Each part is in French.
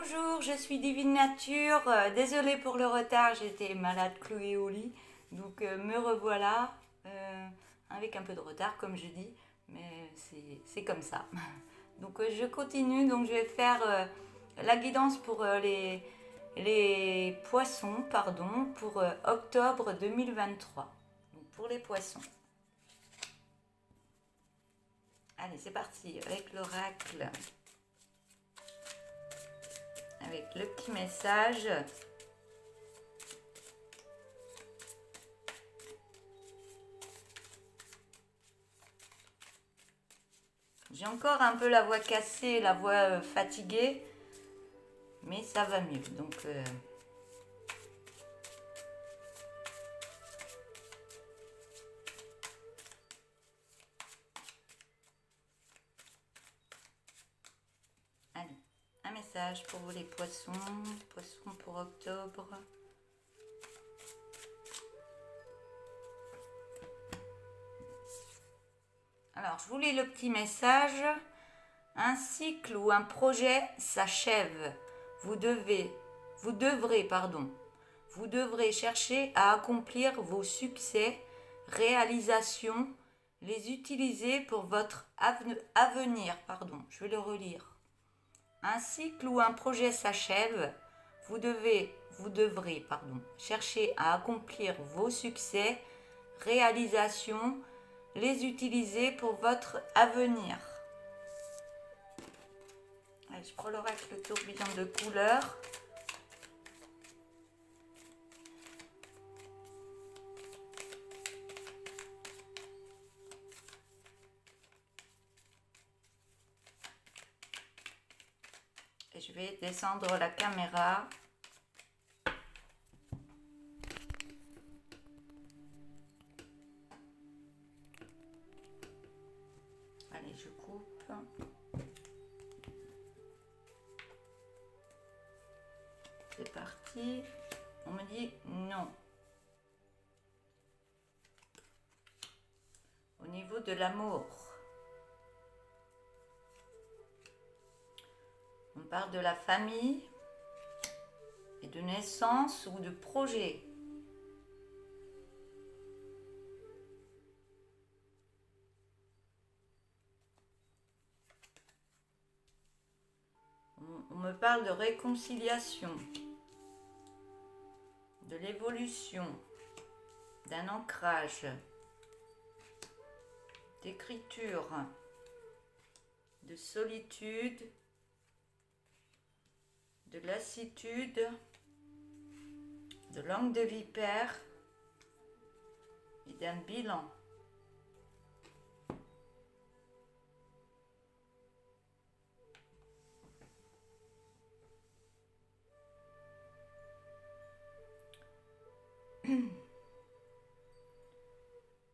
Bonjour, je suis Divine Nature. Désolée pour le retard, j'étais malade, clouée au lit. Donc me revoilà, avec un peu de retard comme je dis, mais c'est comme ça. Donc je continue, donc je vais faire la guidance pour les poissons, pardon, pour octobre 2023. Donc pour les poissons. Allez, c'est parti avec l'oracle. Avec le petit message. J'ai encore un peu la voix cassée, la voix fatiguée, mais ça va mieux. Donc, allez, un message pour vous les poissons, poissons pour octobre. Alors, je vous lis le petit message. Un cycle ou un projet s'achève. Vous devrez chercher à accomplir vos succès, réalisations, les utiliser pour votre avenir. Je vais le relire. Un cycle ou un projet s'achève. Vous devrez chercher à accomplir vos succès, réalisations, les utiliser pour votre avenir. Allez, je prends l'oracle tourbillon de couleurs. Et je vais descendre la caméra. Allez, je coupe. C'est parti. On me dit non. Au niveau de l'amour, on parle de la famille et de naissance ou de projet. On me parle de réconciliation, de l'évolution, d'un ancrage, d'écriture, de solitude, de lassitude, de langue de vipère et d'un bilan.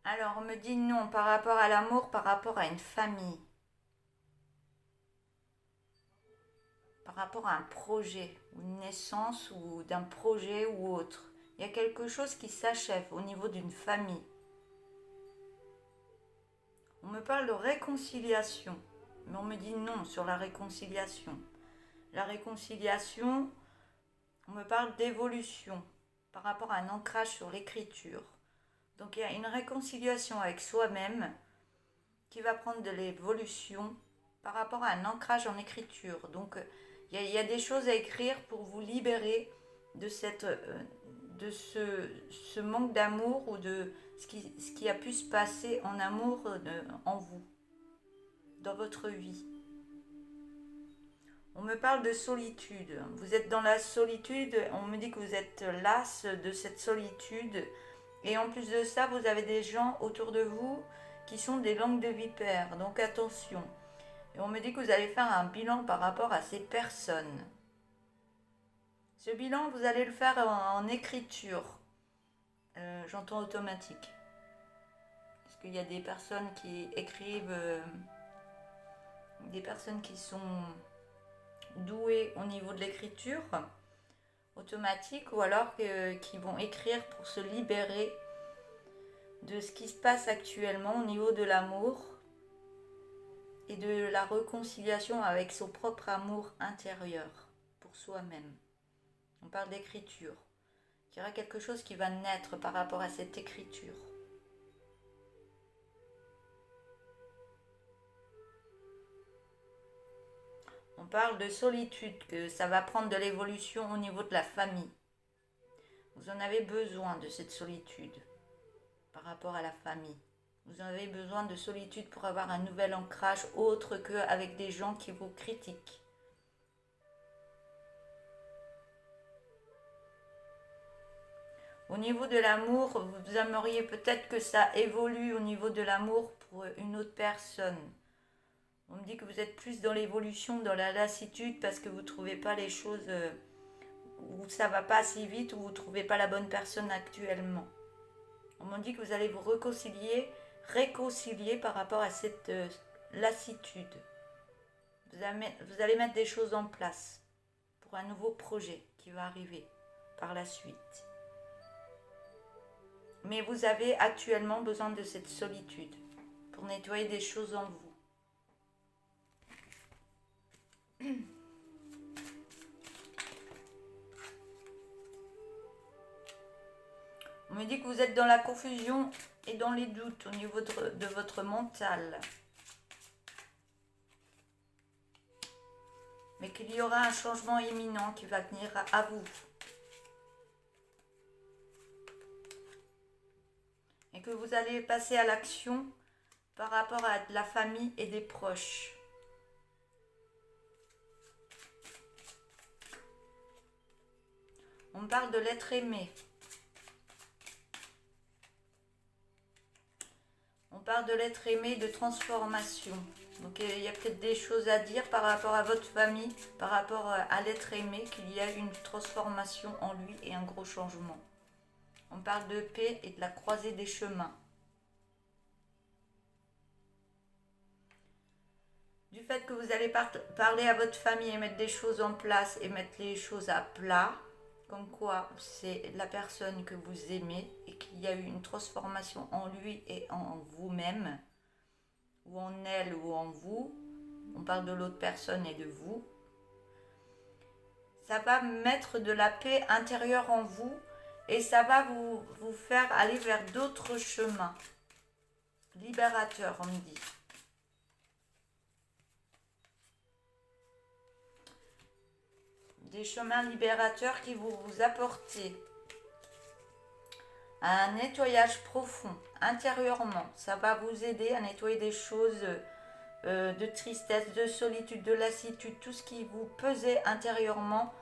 Alors, on me dit non par rapport à l'amour, par rapport à une famille, par rapport à un projet, ou une naissance, ou d'un projet ou autre. Il y a quelque chose qui s'achève au niveau d'une famille. On me parle de réconciliation, mais on me dit non sur la réconciliation. La réconciliation, on me parle d'évolution par rapport à un ancrage sur l'écriture. Donc il y a une réconciliation avec soi-même qui va prendre de l'évolution par rapport à un ancrage en écriture. Donc il y a des choses à écrire pour vous libérer de ce manque d'amour ou de ce qui a pu se passer en amour en vous, dans votre vie. On me parle de solitude. Vous êtes dans la solitude, on me dit que vous êtes lasse de cette solitude. Et en plus de ça, vous avez des gens autour de vous qui sont des langues de vipère. Donc attention. Et on me dit que vous allez faire un bilan par rapport à ces personnes. Ce bilan, vous allez le faire en écriture. J'entends automatique. Parce qu'il y a des personnes qui écrivent, des personnes qui sont douées au niveau de l'écriture automatique, ou alors qui vont écrire pour se libérer de ce qui se passe actuellement au niveau de l'amour et de la réconciliation avec son propre amour intérieur, pour pour soi-même. On parle d'écriture. Il y aura quelque chose qui va naître par rapport à cette écriture. On parle de solitude, que ça va prendre de l'évolution au niveau de la famille. Vous en avez besoin de cette solitude par rapport à la famille. Vous avez besoin de solitude pour avoir un nouvel ancrage autre qu'avec des gens qui vous critiquent. Au niveau de l'amour, vous aimeriez peut-être que ça évolue au niveau de l'amour pour une autre personne. On me dit que vous êtes plus dans l'évolution, dans la lassitude parce que vous ne trouvez pas les choses, où ça ne va pas assez vite, ou vous ne trouvez pas la bonne personne actuellement. On me dit que vous allez vous réconcilier par rapport à cette lassitude. Vous allez mettre des choses en place pour un nouveau projet qui va arriver par la suite. Mais vous avez actuellement besoin de cette solitude pour nettoyer des choses en vous. On me dit que vous êtes dans la confusion et dans les doutes au niveau de votre mental. Mais qu'il y aura un changement imminent qui va venir à vous. Et que vous allez passer à l'action par rapport à la famille et des proches. On parle de l'être aimé. On parle de l'être aimé, de transformation. Donc il y a peut-être des choses à dire par rapport à votre famille, par rapport à l'être aimé, qu'il y a une transformation en lui et un gros changement. On parle de paix et de la croisée des chemins. Du fait que vous allez parler à votre famille et mettre des choses en place et mettre les choses à plat, comme quoi c'est la personne que vous aimez et qu'il y a eu une transformation en lui et en vous-même, ou en elle ou en vous. On parle de l'autre personne et de vous. Ça va mettre de la paix intérieure en vous et ça va vous faire aller vers d'autres chemins. Libérateurs, on me dit. Des chemins libérateurs qui vont vous apporter un nettoyage profond, intérieurement. Ça va vous aider à nettoyer des choses de tristesse, de solitude, de lassitude, tout ce qui vous pesait intérieurement.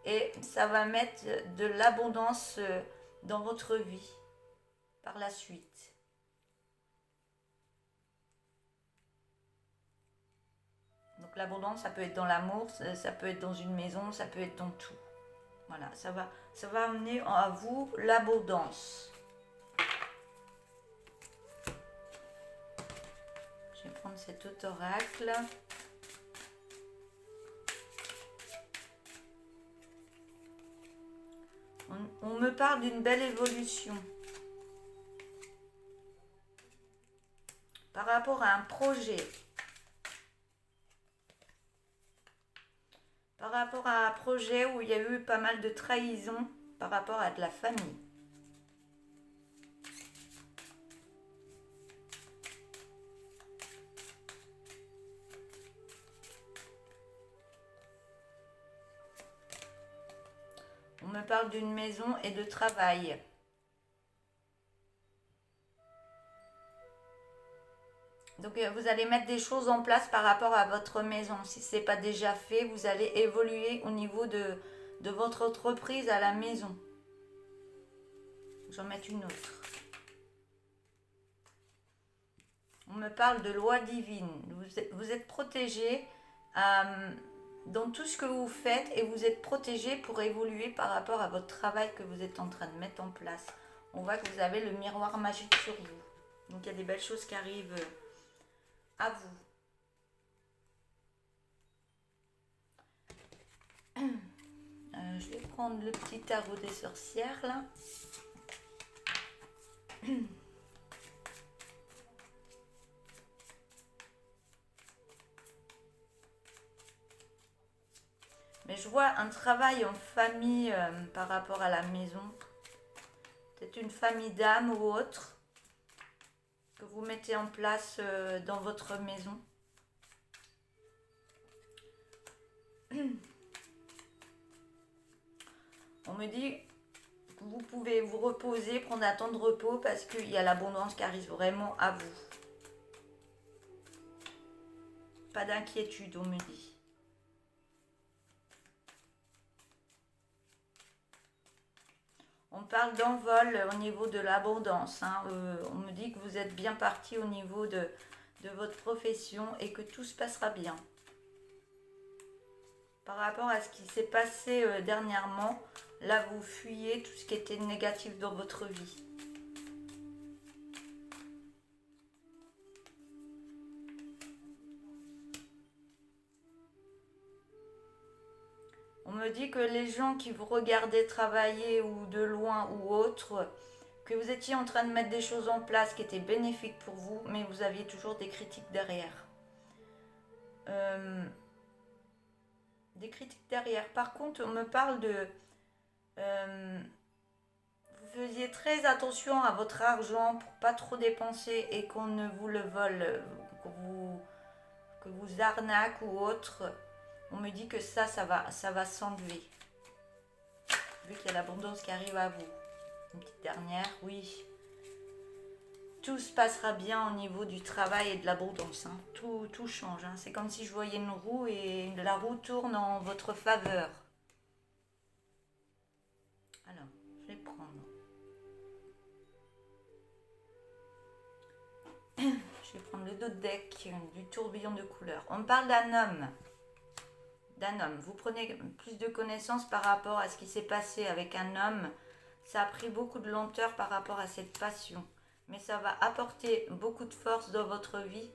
Et ça va mettre de l'abondance dans votre vie par la suite. Donc l'abondance, ça peut être dans l'amour, ça peut être dans une maison, ça peut être dans tout. Voilà, ça va amener à vous l'abondance. Je vais prendre cet autre oracle. On me parle d'une belle évolution. Par rapport à un projet. Par rapport à un projet où il y a eu pas mal de trahison par rapport à de la famille. On me parle d'une maison et de travail. Donc vous allez mettre des choses en place par rapport à votre maison. Si ce n'est pas déjà fait, vous allez évoluer au niveau de votre entreprise à la maison. J'en mets une autre. On me parle de loi divine. Vous êtes protégé dans tout ce que vous faites et vous êtes protégé pour évoluer par rapport à votre travail que vous êtes en train de mettre en place. On voit que vous avez le miroir magique sur vous. Donc il y a des belles choses qui arrivent à vous. Je vais prendre le petit tarot des sorcières là. Mais je vois un travail en famille par rapport à la maison. Peut-être une famille d'âmes ou autre que vous mettez en place dans votre maison. On me dit que vous pouvez vous reposer, prendre un temps de repos parce qu'il y a l'abondance qui arrive vraiment à vous. Pas d'inquiétude, on me dit. On parle d'envol au niveau de l'abondance. Hein. On me dit que vous êtes bien parti au niveau de votre profession et que tout se passera bien. Par rapport à ce qui s'est passé dernièrement, là vous fuyez tout ce qui était négatif dans votre vie. On me dit que les gens qui vous regardaient travailler ou de loin ou autre, que vous étiez en train de mettre des choses en place qui étaient bénéfiques pour vous, mais vous aviez toujours des critiques derrière. Des critiques derrière. Par contre, on me parle de... vous faisiez très attention à votre argent pour pas trop dépenser et qu'on ne vous le vole, que vous arnaque ou autre. On me dit que ça va s'enlever. Vu qu'il y a l'abondance qui arrive à vous. Une petite dernière, oui. Tout se passera bien au niveau du travail et de l'abondance. Hein. Tout change. Hein. C'est comme si je voyais une roue et la roue tourne en votre faveur. Alors, je vais prendre. Je vais prendre le dos de deck du tourbillon de couleurs. On me parle d'un homme. Vous prenez plus de connaissances par rapport à ce qui s'est passé avec un homme. Ça a pris beaucoup de lenteur par rapport à cette passion. Mais ça va apporter beaucoup de force dans votre vie.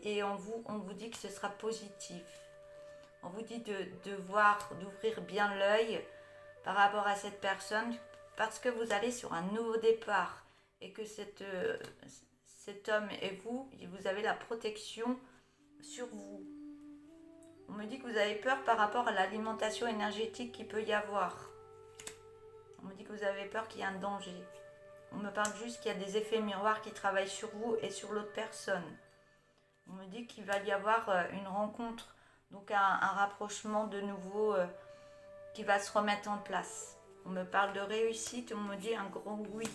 Et on vous dit que ce sera positif. On vous dit d'ouvrir bien l'œil par rapport à cette personne. Parce que vous allez sur un nouveau départ. Et que cet homme et vous avez la protection sur vous. On me dit que vous avez peur par rapport à l'alimentation énergétique qu'il peut y avoir. On me dit que vous avez peur qu'il y ait un danger. On me parle juste qu'il y a des effets miroirs qui travaillent sur vous et sur l'autre personne. On me dit qu'il va y avoir une rencontre, donc un rapprochement de nouveau qui va se remettre en place. On me parle de réussite, on me dit un grand oui.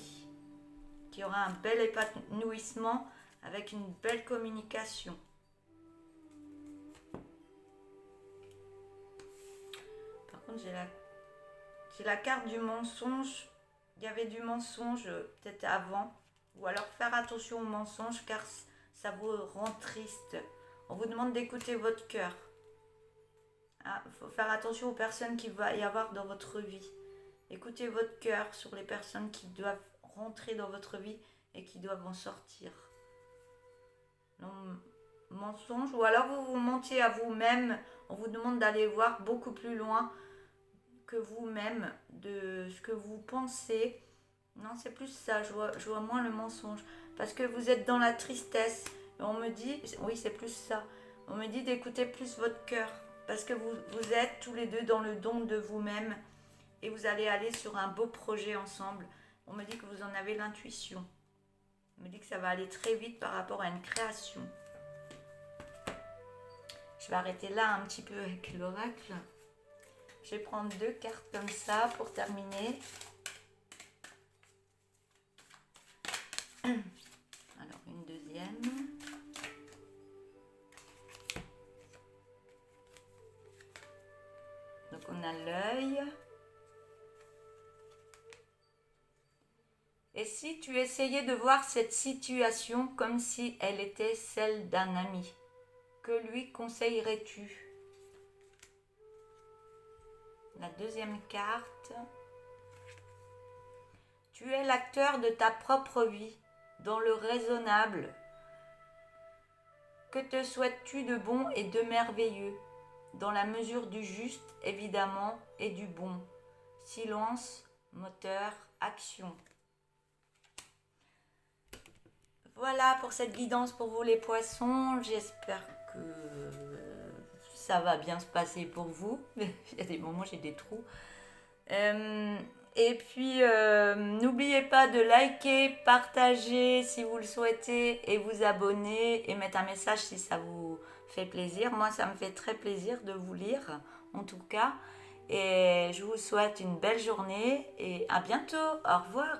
Qu'il y aura un bel épanouissement avec une belle communication. Par contre, j'ai la carte du mensonge. Il y avait du mensonge peut-être avant. Ou alors faire attention aux mensonges car ça vous rend triste. On vous demande d'écouter votre cœur. Il faut faire attention aux personnes qu'il va y avoir dans votre vie. Écoutez votre cœur sur les personnes qui doivent rentrer dans votre vie et qui doivent en sortir. Non, mensonge. Ou alors vous mentiez à vous-même. On vous demande d'aller voir beaucoup plus loin que vous-même, de ce que vous pensez. Non, c'est plus ça, je vois moins le mensonge. Parce que vous êtes dans la tristesse. Et on me dit, oui, c'est plus ça. On me dit d'écouter plus votre cœur. Parce que vous êtes tous les deux dans le don de vous-même. Et vous allez aller sur un beau projet ensemble. On me dit que vous en avez l'intuition. On me dit que ça va aller très vite par rapport à une création. Je vais arrêter là un petit peu avec l'oracle. Je vais prendre 2 cartes comme ça pour terminer. Alors, une deuxième. Donc, on a l'œil. Et si tu essayais de voir cette situation comme si elle était celle d'un ami, que lui conseillerais-tu ? La deuxième carte. Tu es l'acteur de ta propre vie, dans le raisonnable. Que te souhaites-tu de bon et de merveilleux, dans la mesure du juste, évidemment, et du bon. Silence, moteur, action. Voilà pour cette guidance pour vous les poissons. J'espère que ça va bien se passer pour vous. Il y a des moments, j'ai des trous. Et puis, n'oubliez pas de liker, partager si vous le souhaitez et vous abonner et mettre un message si ça vous fait plaisir. Moi, ça me fait très plaisir de vous lire, en tout cas. Et je vous souhaite une belle journée et à bientôt. Au revoir.